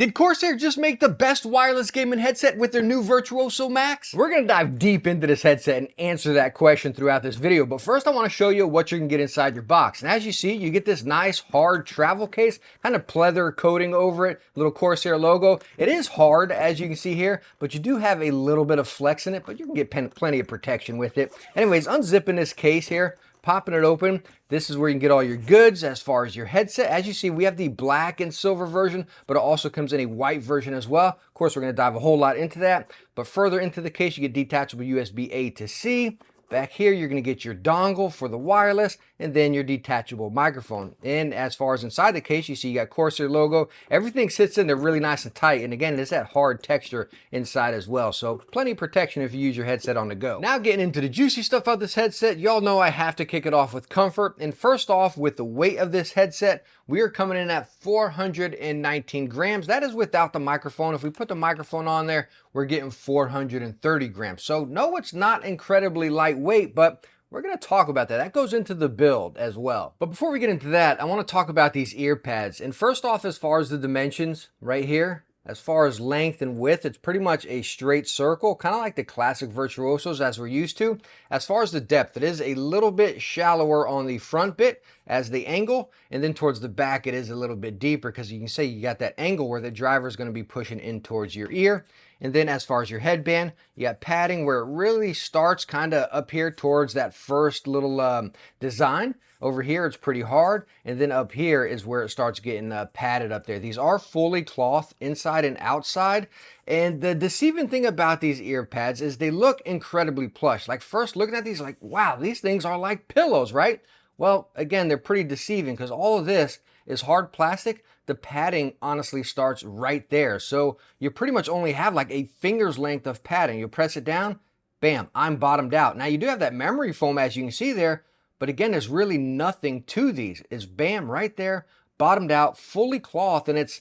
Did Corsair just make the best wireless gaming headset with their new Virtuoso Max? We're gonna dive deep into this headset and answer that question throughout this video, but first I wanna show you what you can get inside your box. And as you see, you get this nice hard travel case, kind of pleather coating over it, little Corsair logo. It is hard, as you can see here, but you do have a little bit of flex in it, but you can get plenty of protection with it. Anyways, unzipping this case here, popping it open, this is where you can get all your goods as far as your headset. As you see, we have the black and silver version, but it also comes in a white version as well. Of course, we're going to dive a whole lot into that, but further into the case, you get detachable USB A to C. Back here, you're going to get your dongle for the wireless and then your detachable microphone. And as far as inside the case, you see you got Corsair logo. Everything sits in there really nice and tight. And again, it's that hard texture inside as well. So plenty of protection if you use your headset on the go. Now getting into the juicy stuff of this headset, y'all know I have to kick it off with comfort. And first off, with the weight of this headset, we are coming in at 419 grams. That is without the microphone. If we put the microphone on there, we're getting 430 grams. So no, it's not incredibly lightweight, but we're going to talk about that. That goes into the build as well. But before we get into that, I want to talk about these ear pads. And first off, as far as the dimensions right here, as far as length and width, it's pretty much a straight circle, kind of like the classic Virtuosos as we're used to. As far as the depth, it is a little bit shallower on the front bit as the angle, and then towards the back, it is a little bit deeper because you can say you got that angle where the driver is going to be pushing in towards your ear. And then as far as your headband, you got padding where it really starts kind of up here towards that first little design. Over here, it's pretty hard. And then up here is where it starts getting padded up there. These are fully cloth inside and outside. And the deceiving thing about these ear pads is they look incredibly plush. Like first looking at these, like, wow, these things are like pillows, right? Well, again, they're pretty deceiving because all of this is hard plastic. The padding honestly starts right there. So you pretty much only have like a finger's length of padding. You press it down, bam, I'm bottomed out. Now you do have that memory foam as you can see there, but again, there's really nothing to these. It's bam, right there, bottomed out, fully cloth, and it's,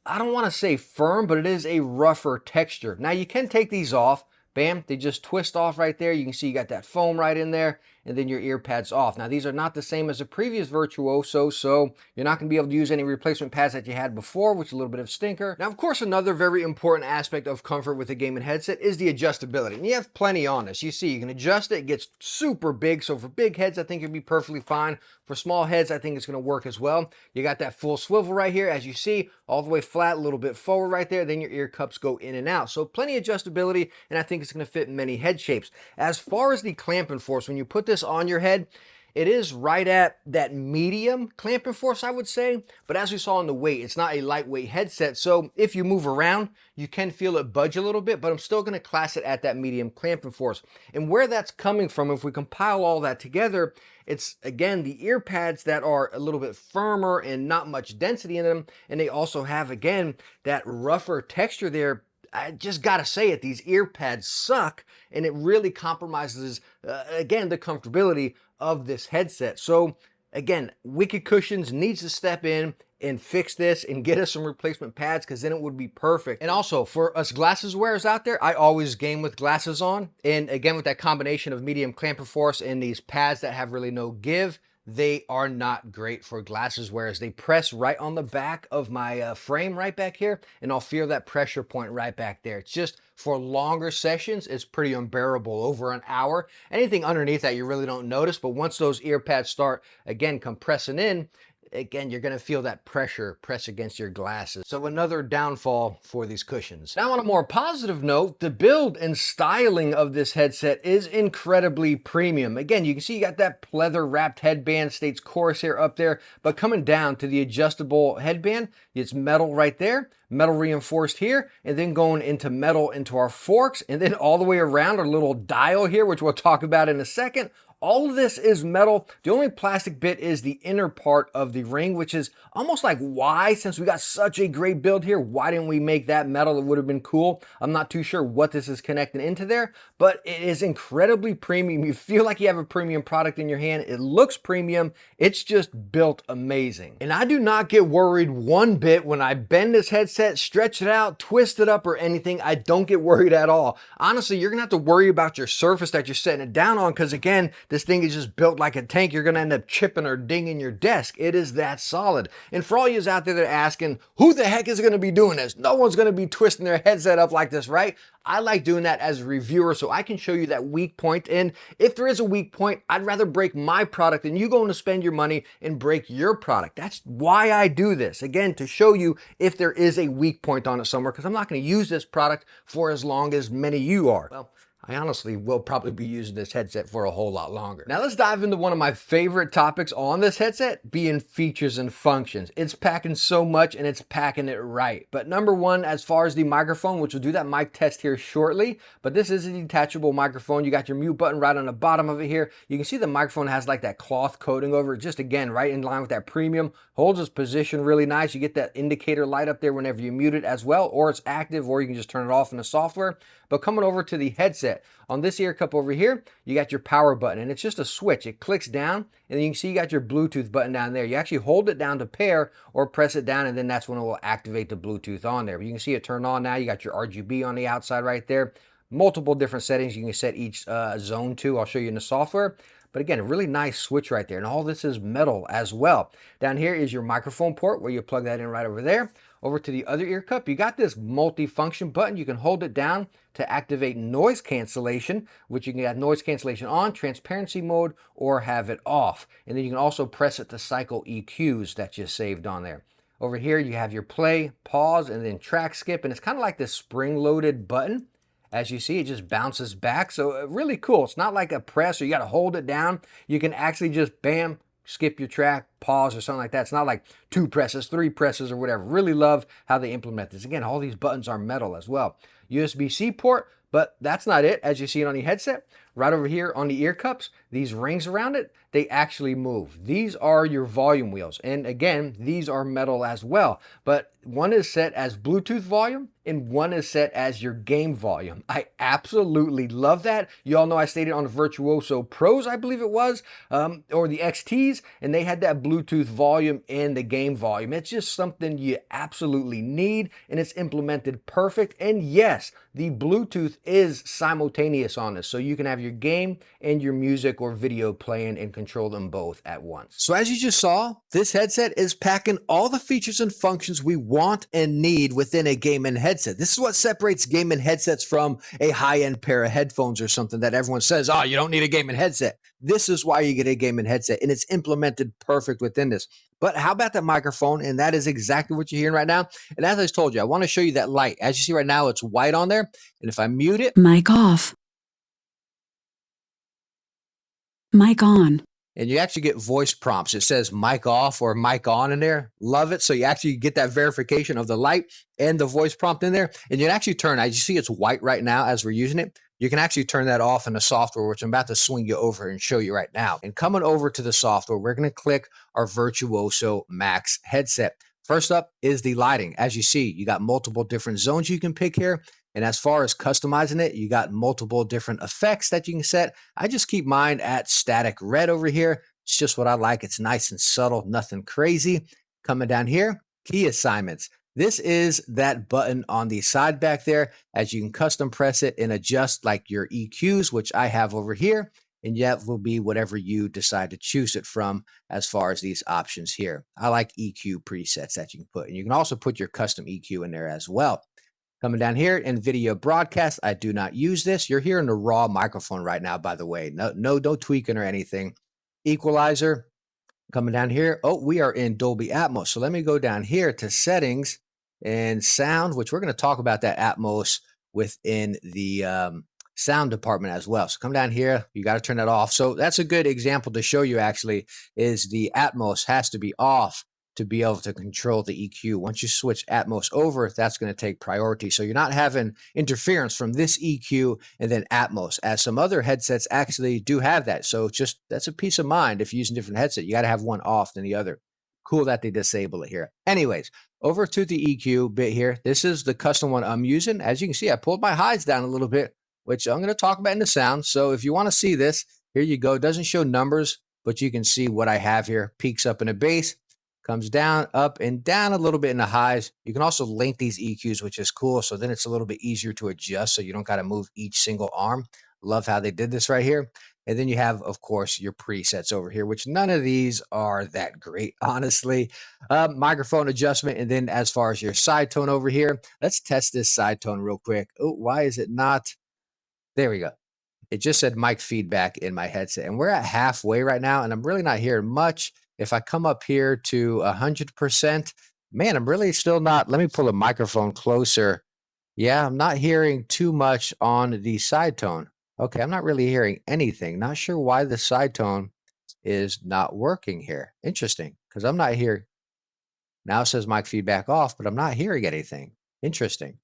I don't want to say firm, but it is a rougher texture. Now you can take these off. Bam, they just twist off right there. You can see you got that foam right in there, and then your ear pads off. Now these are not the same as the previous Virtuoso, so you're not going to be able to use any replacement pads that you had before, which is a little bit of a stinker. Now, of course, another very important aspect of comfort with a gaming headset is the adjustability. And you have plenty on this. You see, you can adjust it. It gets super big, so for big heads, I think it'd be perfectly fine. For small heads, I think it's going to work as well. You got that full swivel right here, as you see, all the way flat, a little bit forward right there. Then your ear cups go in and out. So plenty of adjustability, and I think it's going to fit in many head shapes. As far as the clamping force, when you put this on your head, it is right at that medium clamping force, I would say. But as we saw in the weight, it's not a lightweight headset. So if you move around, you can feel it budge a little bit, but I'm still going to class it at that medium clamping force. And where that's coming from, if we compile all that together, it's, again, the ear pads that are a little bit firmer and not much density in them. And they also have, again, that rougher texture there. I just gotta say it, these ear pads suck, and it really compromises, again, the comfortability of this headset. So again, Wicked Cushions needs to step in and fix this and get us some replacement pads, because then it would be perfect. And also for us glasses wearers out there, I always game with glasses on, and again, with that combination of medium clamping force and these pads that have really no give, they are not great for glasses wearers. They press right on the back of my frame right back here, and I'll feel that pressure point right back there. It's just, for longer sessions, it's pretty unbearable. Over an hour, anything underneath that you really don't notice, but once those ear pads start, again, compressing in, again, you're going to feel that pressure press against your glasses. So another downfall for these cushions. Now, on a more positive note, the build and styling of this headset is incredibly premium. Again, you can see you got that pleather wrapped headband, states Corsair up there, but coming down to the adjustable headband, it's metal right there, metal reinforced here, and then going into metal into our forks, and then all the way around our little dial here, which we'll talk about in a second. All of this is metal. The only plastic bit is the inner part of the ring, which is almost like, why, since we got such a great build here, why didn't we make that metal? It would have been cool. I'm not too sure what this is connecting into there, but it is incredibly premium. You feel like you have a premium product in your hand. It looks premium. It's just built amazing. And I do not get worried one bit when I bend this headset, stretch it out, twist it up or anything. I don't get worried at all. Honestly, you're gonna have to worry about your surface that you're setting it down on, because again, This thing is just built like a tank. You're gonna end up chipping or dinging your desk. It is that solid. And for all you out there that are asking, who the heck is gonna be doing this? No one's gonna be twisting their headset up like this, right? I like doing that as a reviewer so I can show you that weak point. And if there is a weak point, I'd rather break my product than you going to spend your money and break your product. That's why I do this. Again, to show you if there is a weak point on it somewhere, because I'm not going to use this product for as long as many of you are. Well, I honestly will probably be using this headset for a whole lot longer. Now let's dive into one of my favorite topics on this headset, being features and functions. It's packing so much and it's packing it right. But number one, as far as the microphone, which we'll do that mic test here shortly, but this is a detachable microphone. You got your mute button right on the bottom of it here. You can see the microphone has like that cloth coating over it, just again, right in line with that premium. Holds its position really nice. You get that indicator light up there whenever you mute it as well, or it's active, or you can just turn it off in the software. But coming over to the headset, on this ear cup over here, you got your power button, and it's just a switch. It clicks down, and then you can see you got your Bluetooth button down there. You actually hold it down to pair or press it down, and then that's when it will activate the Bluetooth on there. But you can see it turn on now. You got your RGB on the outside right there. Multiple different settings you can set each zone to. I'll show you in the software. But again, a really nice switch right there. And all this is metal as well. Down here is your microphone port where you plug that in right over there. Over to the other ear cup, you got this multi-function button. You can hold it down to activate noise cancellation, which you can have noise cancellation on, transparency mode, or have it off. And then you can also press it to cycle EQs that you saved on there. Over here, you have your play, pause, and then track skip. And it's kind of like this spring-loaded button. As you see, it just bounces back. So really cool. It's not like a press or you got to hold it down. You can actually just, bam, skip your track, pause or something like that. It's not like 2 presses, 3 presses or whatever. Really love how they implement this. Again, all these buttons are metal as well. USB-C port, but that's not it. As you see it on the headset, right over here on the ear cups, these rings around it, they actually move. These are your volume wheels. And again, these are metal as well. But one is set as Bluetooth volume and one is set as your game volume. I absolutely love that. You all know I stated on the Virtuoso Pros, I believe it was, or the XTs, and they had that Bluetooth volume and the game volume. It's just something you absolutely need, and it's implemented perfect. And yes, the Bluetooth is simultaneous on this, so you can have your game and your music or video playing and control them both at once. So as you just saw, this headset is packing all the features and functions we want and need within a gaming headset. This is what separates gaming headsets from a high-end pair of headphones or something that everyone says, oh, you don't need a gaming headset. This is why you get a gaming headset, and it's implemented perfect within this. But how about that microphone? And that is exactly what you're hearing right now. And as I told you, I want to show you that light. As you see right now, it's white on there. And if I mute it, mic off, mic on. And you actually get voice prompts. It says mic off or mic on in there. Love it. So you actually get that verification of the light and the voice prompt in there. And you can actually turn, as you see, it's white right now as we're using it. You can actually turn that off in the software, which I'm about to swing you over and show you right now. And coming over to the software, we're going to click our Virtuoso Max headset. First up is the lighting. As you see, you got multiple different zones you can pick here. And as far as customizing it, you got multiple different effects that you can set. I just keep mine at static red over here. It's just what I like. It's nice and subtle, nothing crazy. Coming down here, key assignments. This is that button on the side back there, as you can custom press it and adjust like your EQs, which I have over here. And that will be whatever you decide to choose it from as far as these options here. I like EQ presets that you can put. And you can also put your custom EQ in there as well. Coming down here in video broadcast, I do not use this. You're hearing the raw microphone right now, by the way. No tweaking or anything. Equalizer. Coming down here. Oh, we are in Dolby Atmos. So let me go down here to settings and sound, which we're going to talk about that Atmos within the sound department as well. So come down here. You got to turn that off. So that's a good example to show you actually is the Atmos has to be off to be able to control the EQ. Once you switch Atmos over, that's going to take priority. So you're not having interference from this EQ and then Atmos, as some other headsets actually do have that. So just that's a peace of mind if you're using different headset. You got to have one off than the other. Cool that they disable it here. Anyways, over to the EQ bit here. This is the custom one I'm using. As you can see, I pulled my highs down a little bit, which I'm going to talk about in the sound. So if you want to see this, here you go. It doesn't show numbers, but you can see what I have here. Peaks up in the bass. Comes down, up, and down a little bit in the highs. You can also link these EQs, which is cool. So then it's a little bit easier to adjust so you don't got to move each single arm. Love how they did this right here. And then you have, of course, your presets over here, which none of these are that great, honestly. Microphone adjustment. And then as far as your side tone over here, let's test this side tone real quick. Oh, why is it not? There we go. It just said mic feedback in my headset. And we're at halfway right now, and I'm really not hearing much. If I come up here to 100%, man, I'm really still not. Let me pull the microphone closer. Yeah, I'm not hearing too much on the side tone. Okay, I'm not really hearing anything. Not sure why the side tone is not working here. Interesting, because I'm not here. Now it says mic feedback off, but I'm not hearing anything. Interesting.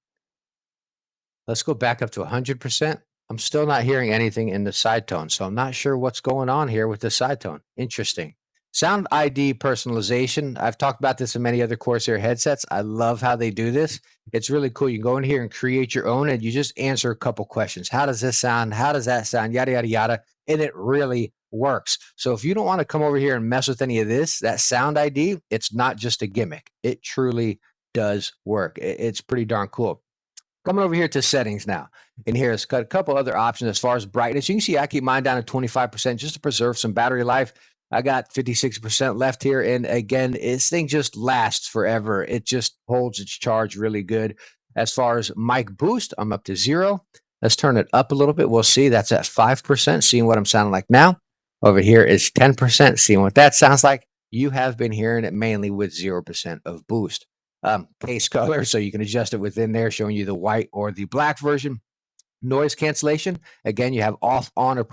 Let's go back up to 100%. I'm still not hearing anything in the side tone, so I'm not sure what's going on here with the side tone. Interesting. Sound ID personalization. I've talked about this in many other Corsair headsets. I love how they do this. It's really cool. You can go in here and create your own, and you just answer a couple questions. How does this sound? How does that sound? Yada, yada, yada. And it really works. So if you don't want to come over here and mess with any of this, that sound ID, it's not just a gimmick. It truly does work. It's pretty darn cool. Coming over here to settings now. And here it's got a couple other options as far as brightness. You can see I keep mine down to 25% just to preserve some battery life. I got 56% left here. And again, this thing just lasts forever. It just holds its charge really good. As far as mic boost, I'm up to 0. Let's turn it up a little bit. We'll see that's at 5%, seeing what I'm sounding like now. Over here is 10%, seeing what that sounds like. You have been hearing it mainly with 0% of boost. Case color, so you can adjust it within there, showing you the white or the black version. Noise cancellation, again, you have off, on, or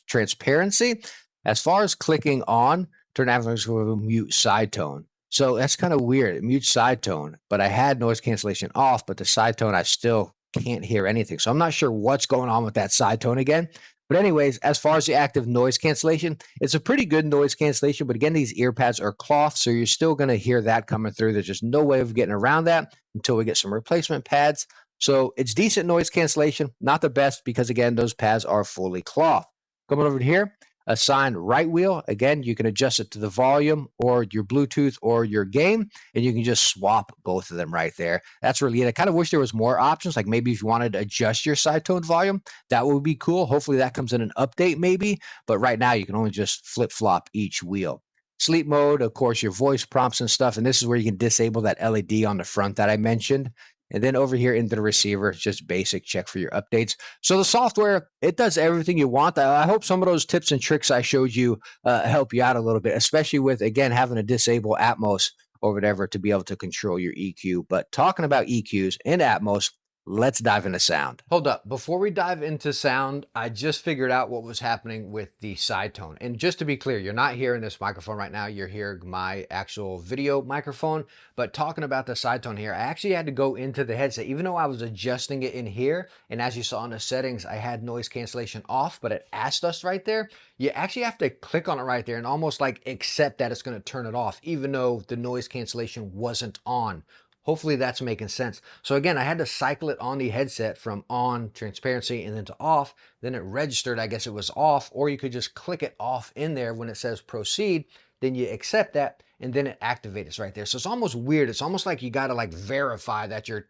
transparency. As far as clicking on, turn to mute side tone. So that's kind of weird. It mutes side tone, but I had noise cancellation off, but the side tone, I still can't hear anything. So I'm not sure what's going on with that side tone again. But anyways, as far as the active noise cancellation, it's a pretty good noise cancellation. But again, these ear pads are cloth, so you're still going to hear that coming through. There's just no way of getting around that until we get some replacement pads. So it's decent noise cancellation, not the best because, again, those pads are fully cloth. Coming over here, assign right wheel. Again, you can adjust it to the volume or your Bluetooth or your gain, and you can just swap both of them right there. That's really it. I kind of wish there was more options, like maybe if you wanted to adjust your side tone volume, that would be cool. Hopefully that comes in an update maybe, but right now you can only just flip-flop each wheel. Sleep mode, of course, your voice prompts and stuff, and this is where you can disable that LED on the front that I mentioned. And then over here into the receiver, it's just basic, check for your updates. So the software, it does everything you want. I hope some of those tips and tricks I showed you help you out a little bit, especially with, again, having to disable Atmos or whatever to be able to control your EQ. But talking about EQs and Atmos, let's dive into sound. Hold up. Before we dive into sound, I just figured out what was happening with the side tone. And just to be clear, you're not hearing this microphone right now. You're hearing my actual video microphone. But talking about the side tone here, I actually had to go into the headset, even though I was adjusting it in here. And as you saw in the settings, I had noise cancellation off, but it asked us right there. You actually have to click on it right there and almost like accept that it's going to turn it off, even though the noise cancellation wasn't on. Hopefully that's making sense. So again, I had to cycle it on the headset from on, transparency, and then to off. Then it registered, I guess it was off, or you could just click it off in there when it says proceed. Then you accept that, and then it activates right there. So it's almost weird. It's almost like you got to like verify that you're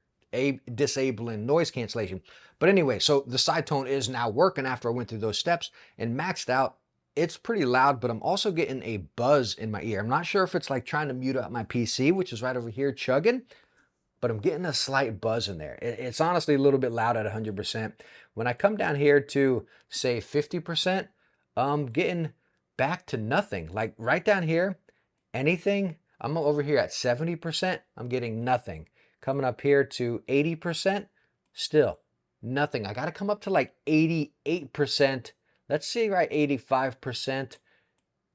disabling noise cancellation. But anyway, so the side tone is now working after I went through those steps and maxed out. It's pretty loud, but I'm also getting a buzz in my ear. I'm not sure if it's like trying to mute out my PC, which is right over here chugging, but I'm getting a slight buzz in there. It's honestly a little bit loud at 100%. When I come down here to say 50%, I'm getting back to nothing. Like right down here, anything, I'm over here at 70%, I'm getting nothing. Coming up here to 80%, still nothing. I got to come up to like 88%. Let's see, right, 85%.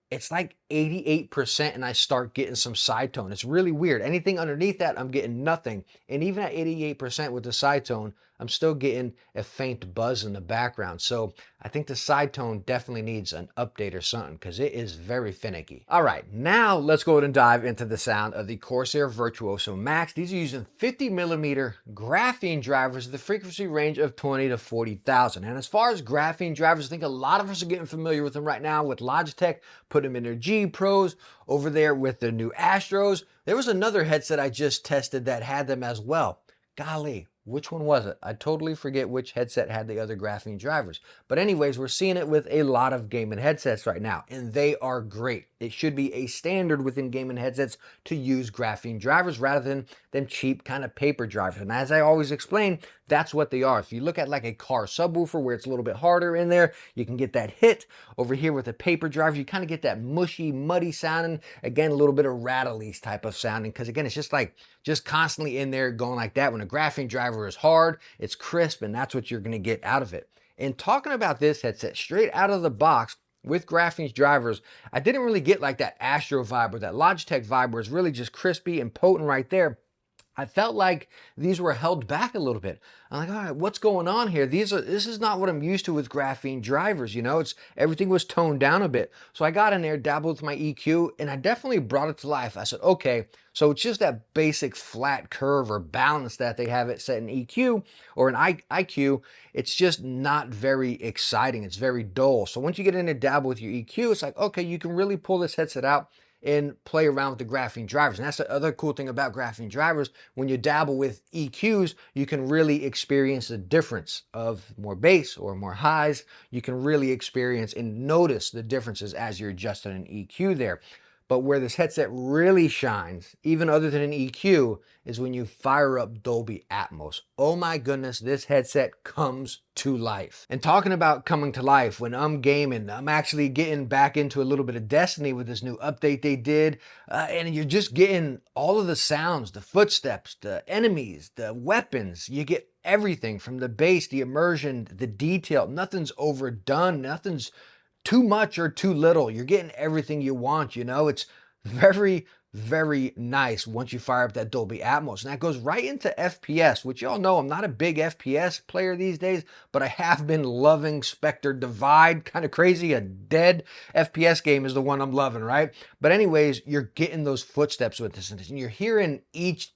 It's like 88% and I start getting some side tone. It's really weird. Anything underneath that, I'm getting nothing. And even at 88% with the side tone, I'm still getting a faint buzz in the background. So I think the side tone definitely needs an update or something because it is very finicky. All right, now let's go ahead and dive into the sound of the Corsair Virtuoso Max. These are using 50mm graphene drivers with a frequency range of 20 to 40,000. And as far as graphene drivers, I think a lot of us are getting familiar with them right now with Logitech. Put them in their G Pros, over there with the new Astros. There was another headset I just tested that had them as well. Golly, Which one was it? I totally forget which headset had the other graphene drivers. But anyways, we're seeing it with a lot of gaming headsets right now, and they are great. It should be a standard within gaming headsets to use graphene drivers rather than them cheap kind of paper drivers. And as I always explain, that's what they are. If you look at like a car subwoofer where it's a little bit harder in there, you can get that hit. Over here with a paper driver, you kind of get that mushy, muddy sounding. Again, a little bit of rattly type of sounding, because again, it's just constantly in there going like that. When a graphene driver is hard, it's crisp, and that's what you're going to get out of it. And talking about this headset straight out of the box with graphene drivers, I didn't really get like that Astro vibe or that Logitech vibe where it's really just crispy and potent right there. I felt like these were held back a little bit. I'm like, all right, what's going on here? This is not what I'm used to with graphene drivers, you know? Everything was toned down a bit. So I got in there, dabbled with my EQ, and I definitely brought it to life. I said, okay, so it's just that basic flat curve or balance that they have it set in EQ or an IQ. It's just not very exciting. It's very dull. So once you get in and dabble with your EQ, it's like, okay, you can really pull this headset out and play around with the graphene drivers. And that's the other cool thing about graphene drivers. When you dabble with EQs, you can really experience the difference of more bass or more highs. You can really experience and notice the differences as you're adjusting an EQ there. But where this headset really shines, even other than an EQ, is when you fire up Dolby Atmos. Oh my goodness, this headset comes to life. And talking about coming to life, when I'm gaming, I'm actually getting back into a little bit of Destiny with this new update they did. And you're just getting all of the sounds, the footsteps, the enemies, the weapons. You get everything from the bass, the immersion, the detail. Nothing's overdone. Nothing's too much or too little. You're getting everything you want, you know? It's very, very nice once you fire up that Dolby Atmos. And that goes right into FPS, which y'all know I'm not a big FPS player these days, but I have been loving Spectre Divide. Kind of crazy. A dead FPS game is the one I'm loving, right? But anyways, you're getting those footsteps with this, and you're hearing each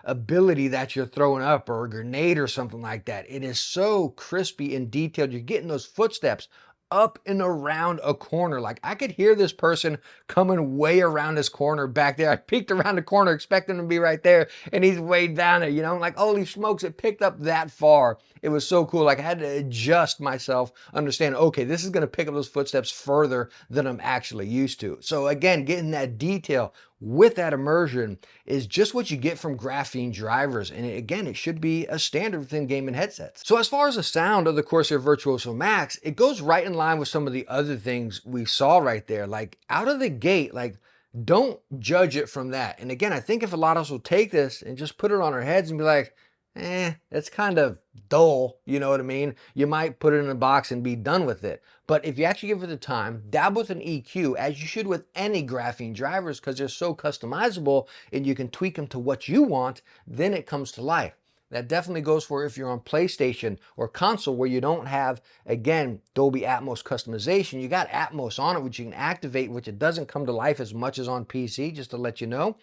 ability that you're throwing up, or a grenade or something like that. It is so crispy and detailed. You're getting those footsteps up and around a corner. Like I could hear this person coming way around this corner back there. I peeked around the corner expecting him to be right there, and he's way down there, you know? I'm like, holy smokes, it picked up that far. It was so cool. Like I had to adjust myself, understand, okay, this is going to pick up those footsteps further than I'm actually used to. So again, getting that detail with that immersion is just what you get from graphene drivers. And again, it should be a standard within gaming headsets. So as far as the sound of the Corsair Virtuoso Max, it goes right in line with some of the other things we saw right there. Like out of the gate, like don't judge it from that. And again, I think if a lot of us will take this and just put it on our heads and be like, it's kind of dull, you know what I mean? You might put it in a box and be done with it. But if you actually give it the time, dabble with an EQ, as you should with any graphene drivers, because they're so customizable and you can tweak them to what you want, then it comes to life. That definitely goes for if you're on PlayStation or console where you don't have, again, Dolby Atmos customization. You got Atmos on it, which you can activate, which it doesn't come to life as much as on PC, just to let you know.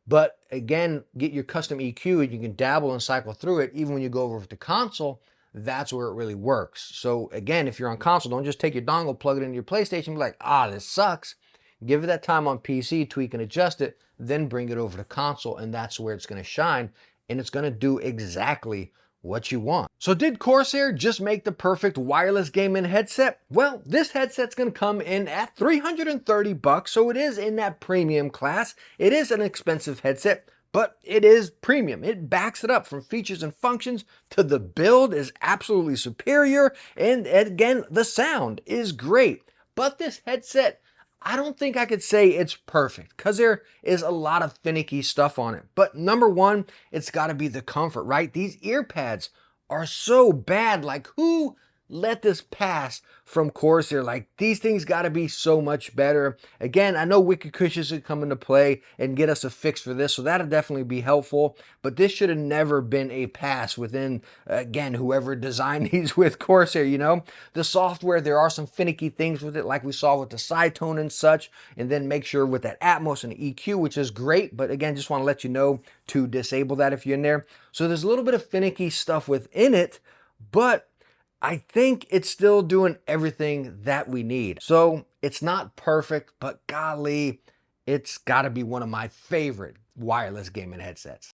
But again, get your custom EQ and you can dabble and cycle through it. Even when you go over to console, that's where it really works. So again, if you're on console, don't just take your dongle, plug it into your PlayStation, and be like, this sucks. Give it that time on PC, tweak and adjust it, then bring it over to console, and that's where it's going to shine, and it's going to do exactly what you want. So did Corsair just make the perfect wireless gaming headset? Well, this headset's going to come in at $330, so it is in that premium class. It is an expensive headset, but it is premium. It backs it up from features and functions to the build is absolutely superior, and again, the sound is great. But this headset, I don't think I could say it's perfect because there is a lot of finicky stuff on it. But number one, it's got to be the comfort, right? These ear pads are so bad. Like, who let this pass from Corsair? Like, these things got to be so much better. Again, I know Wicked Cushions could come into play and get us a fix for this, so that'll definitely be helpful. But this should have never been a pass within, again, whoever designed these with Corsair, you know? The software, there are some finicky things with it, like we saw with the side tone and such, and then make sure with that Atmos and EQ, which is great, but again, just want to let you know to disable that if you're in there. So there's a little bit of finicky stuff within it, but I think it's still doing everything that we need. So it's not perfect, but golly, it's got to be one of my favorite wireless gaming headsets.